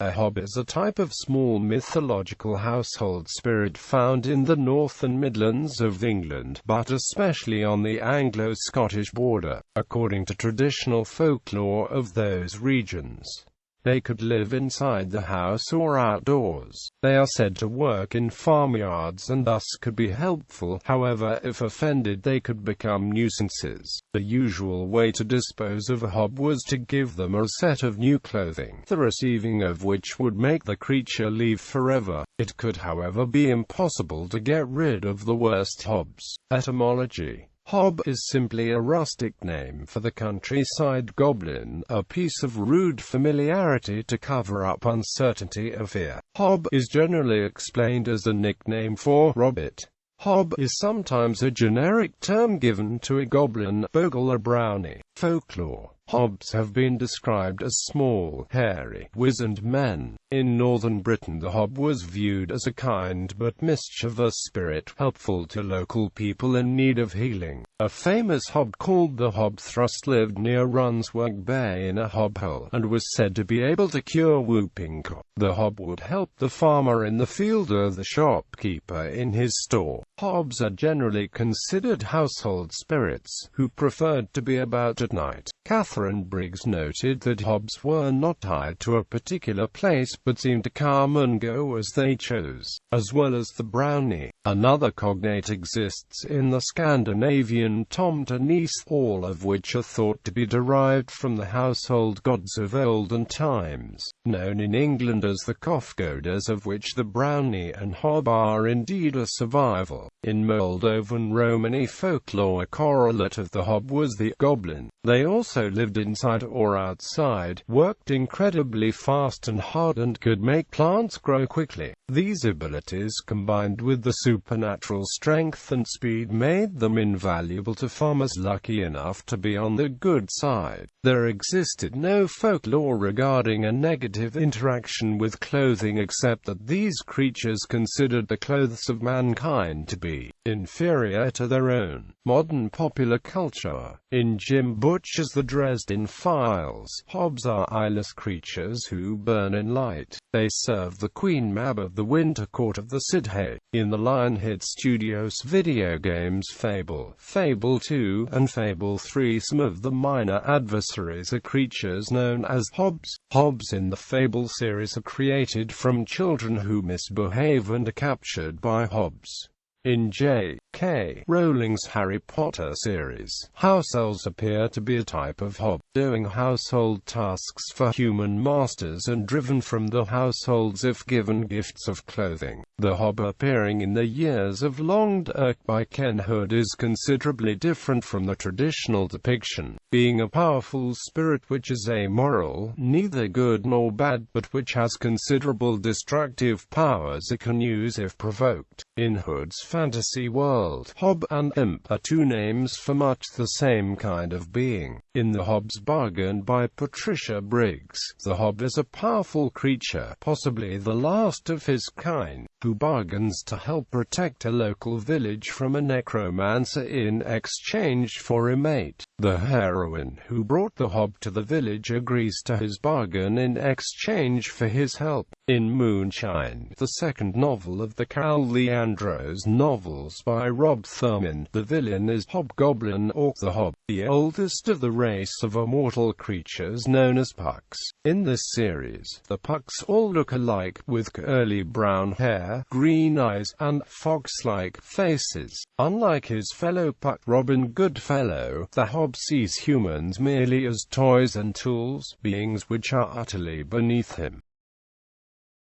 A hob is a type of small mythological household spirit found in the north and midlands of England, but especially on the Anglo-Scottish border. According to traditional folklore of those regions, they could live inside the house or outdoors. They are said to work in farmyards and thus could be helpful. However, if offended, they could become nuisances. The usual way to dispose of a hob was to give them a set of new clothing, the receiving of which would make the creature leave forever. It could, however, be impossible to get rid of the worst hobs. Etymology: hob is simply a rustic name for the countryside goblin, a piece of rude familiarity to cover up uncertainty or fear. Hob is generally explained as a nickname for rabbit. Hob is sometimes a generic term given to a goblin, bogle or brownie. Folklore: hobs have been described as small, hairy, wizened men. In northern Britain, the hob was viewed as a kind but mischievous spirit, helpful to local people in need of healing. A famous hob called the hob thrust lived near Runswick Bay in a hob hole, and was said to be able to cure whooping cough. The hob would help the farmer in the field or the shopkeeper in his store. Hobs are generally considered household spirits, who preferred to be about at night. Catherine Briggs noted that hobs were not tied to a particular place, but seemed to come and go as they chose, as well as the brownie. Another cognate exists in the Scandinavian tomt and niece, all of which are thought to be derived from the household gods of olden times, known in England as the cough-goddess, of which the brownie and hob are indeed a survival. In Moldovan Romany folklore, a correlate of the hob was the goblin. They also lived inside or outside, worked incredibly fast and hard, and could make plants grow quickly. These abilities, combined with the supernatural strength and speed, made them invaluable to farmers lucky enough to be on the good side. There existed no folklore regarding a negative interaction with clothing, except that these creatures considered the clothes of mankind to be inferior to their own. Modern popular culture: in Jim Butcher's The Dresden Files, hobs are eyeless creatures who burn in light. They serve the Queen Mab of the Winter Court of the Sidhe. In the Lionhead Studios video games Fable, Fable 2, and Fable 3, some of the minor adversaries are creatures known as hobs. Hobs in the Fable series are created from children who misbehave and are captured by hobs. In J.K. Rowling's Harry Potter series, house elves appear to be a type of hob, doing household tasks for human masters and driven from the households if given gifts of clothing. The hob appearing in the Years of Long Dark by Ken Hood is considerably different from the traditional depiction, being a powerful spirit which is amoral, neither good nor bad, but which has considerable destructive powers it can use if provoked. In Hood's fantasy world, hob and imp are two names for much the same kind of being. In The Hob's Bargain by Patricia Briggs, the hob is a powerful creature, possibly the last of his kind, who bargains to help protect a local village from a necromancer in exchange for a mate. The heroine who brought the hob to the village agrees to his bargain in exchange for his help. In Moonshine, the second novel of the Carl Leandros novels by Rob Thurman, the villain is Hobgoblin or the Hob, the oldest of the race of immortal creatures known as pucks. In this series, the pucks all look alike, with curly brown hair, green eyes, and fox-like faces. Unlike his fellow puck Robin Goodfellow, the hob sees humans merely as toys and tools, beings which are utterly beneath him.